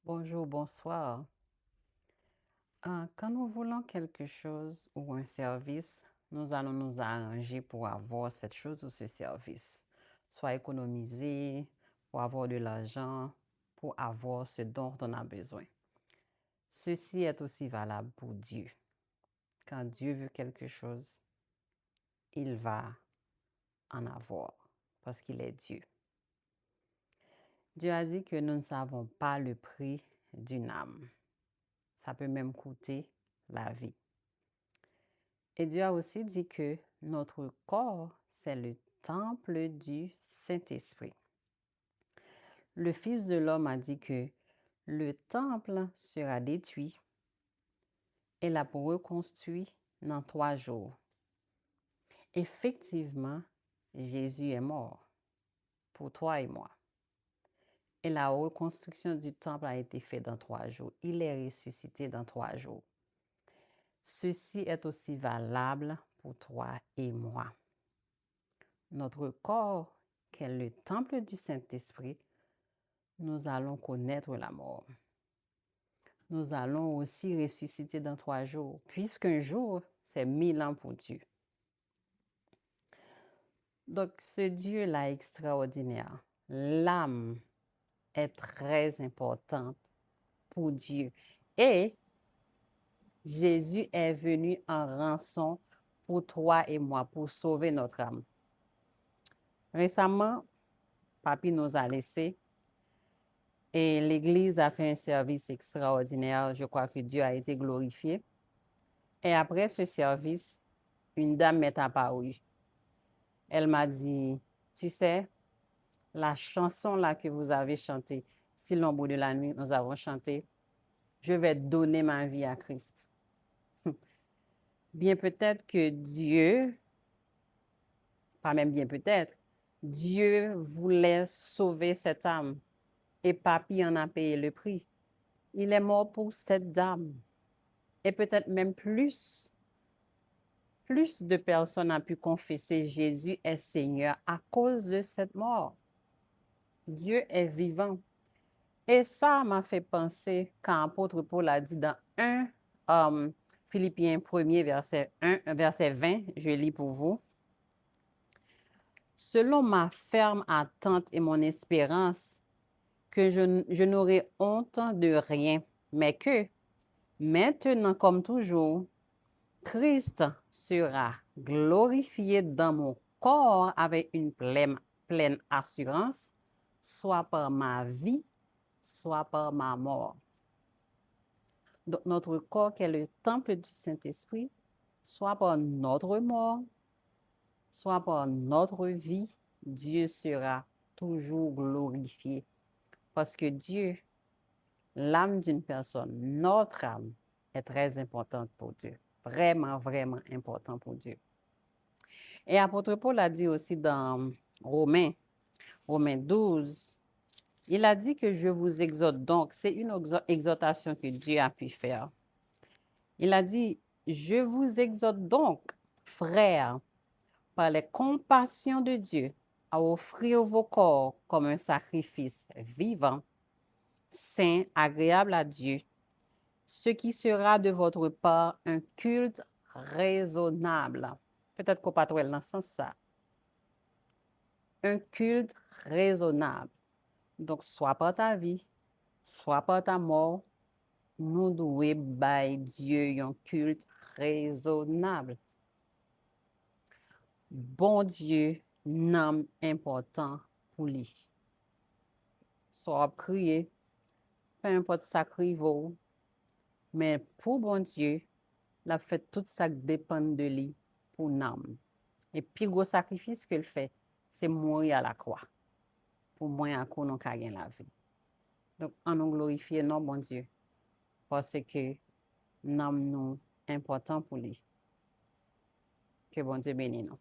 Bonjour, bonsoir. Quand nous voulons quelque chose ou un service, nous allons nous arranger pour avoir cette chose ou ce service. Soit économiser, pour avoir de l'argent, pour avoir ce dont on a besoin. Ceci est aussi valable pour Dieu. Quand Dieu veut quelque chose, il va en avoir parce qu'il est Dieu. Dieu a dit que nous ne savons pas le prix d'une âme. Ça peut même coûter la vie. Et Dieu a aussi dit que notre corps, c'est le temple du Saint-Esprit. Le Fils de l'homme a dit que le temple sera détruit et la reconstruit dans 3 jours. Effectivement, Jésus est mort pour toi et moi. Et la reconstruction du temple a été faite dans 3 jours. Il est ressuscité dans 3 jours. Ceci est aussi valable pour toi et moi. Notre corps, qui est le temple du Saint-Esprit, nous allons connaître la mort. Nous allons aussi ressusciter dans 3 jours, puisqu'un jour, c'est 1000 ans pour Dieu. Donc, ce Dieu-là est extraordinaire. L'âme est très importante pour Dieu. Et Jésus est venu en rançon pour toi et moi, pour sauver notre âme. Récemment, Papy nous a laissés et l'Église a fait un service extraordinaire. Je crois que Dieu a été glorifié. Et après ce service, une dame m'est apparue. Elle m'a dit, tu sais, la chanson là que vous avez chantée, si l'ombre de la nuit, nous avons chanté, je vais donner ma vie à Christ. Bien peut-être que Dieu, pas même bien peut-être, Dieu voulait sauver cette âme et Papy en a payé le prix. Il est mort pour cette dame. Et peut-être même plus de personnes ont pu confesser Jésus est Seigneur à cause de cette mort. Dieu est vivant. Et ça m'a fait penser quand l'apôtre Paul a dit dans 1 Philippiens 1er, verset 20, je lis pour vous. Selon ma ferme attente et mon espérance, que je n'aurai honte de rien, mais que, maintenant comme toujours, Christ sera glorifié dans mon corps avec une pleine assurance, soit par ma vie, soit par ma mort. Donc, notre corps, qui est le temple du Saint-Esprit, soit par notre mort, soit par notre vie, Dieu sera toujours glorifié. Parce que Dieu, l'âme d'une personne, notre âme, est très importante pour Dieu. Vraiment, vraiment important pour Dieu. Et apôtre Paul a dit aussi dans Romains 12, il a dit que je vous exhorte donc, c'est une exhortation que Dieu a pu faire. Il a dit, je vous exhorte donc, frères, par les compassions de Dieu, à offrir vos corps comme un sacrifice vivant, saint, agréable à Dieu, ce qui sera de votre part un culte raisonnable. Peut-être qu'on peut trouver dans ce sens ça. Un culte raisonnable. Donc, soit par ta vie, soit par ta mort, nous devons bailler Dieu un culte raisonnable. Bon Dieu, nom important pour lui. Soit prier, peu importe ça vaut, mais pour bon Dieu, il a fait tout ça qui dépend de lui pour nous. Et puis, le gros sacrifice qu'il fait, c'est mourir à la croix. Pour moi, à quoi nous avons la vie. Donc, on nous glorifie, non, bon Dieu, parce que nous sommes important pour lui. Que bon Dieu bénisse nous.